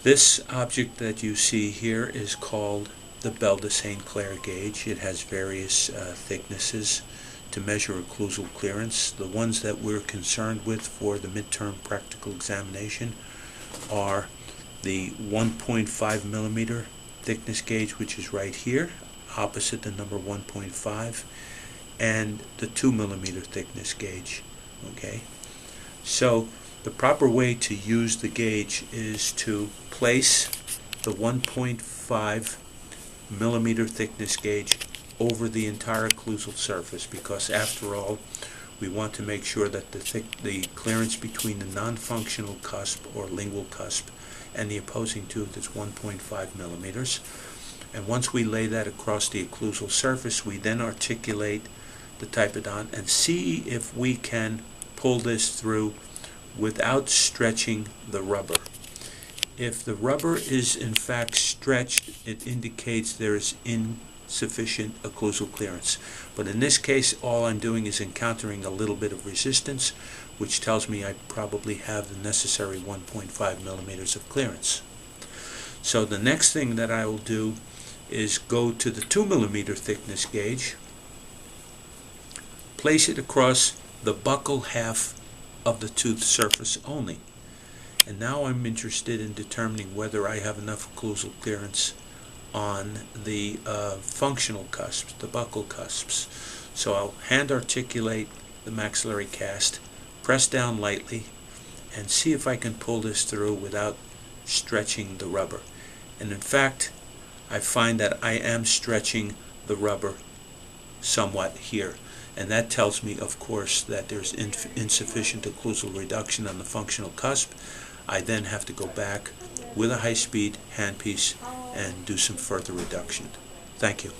This object that you see here is called the Belle de St. Clair gauge. It has various thicknesses to measure occlusal clearance. The ones that we're concerned with for the midterm practical examination are the 1.5 millimeter thickness gauge, which is right here, opposite the number 1.5, and the 2 millimeter thickness gauge. Okay, so the proper way to use the gauge is to place the 1.5 millimeter thickness gauge over the entire occlusal surface, because after all, we want to make sure that the clearance between the non-functional cusp or lingual cusp and the opposing tooth is 1.5 millimeters. And once we lay that across the occlusal surface, we then articulate the typodont and see if we can pull this through without stretching the rubber. If the rubber is in fact stretched, it indicates there is insufficient occlusal clearance. But in this case, all I'm doing is encountering a little bit of resistance, which tells me I probably have the necessary 1.5 millimeters of clearance. So the next thing that I will do is go to the 2 millimeter thickness gauge, place it across the buccal half of the tooth surface only. And now I'm interested in determining whether I have enough occlusal clearance on the functional cusps, the buccal cusps. So I'll hand articulate the maxillary cast, press down lightly, and see if I can pull this through without stretching the rubber. And in fact, I find that I am stretching the rubber somewhat here. And that tells me, of course, that there's insufficient occlusal reduction on the functional cusp. I then have to go back with a high-speed handpiece and do some further reduction. Thank you.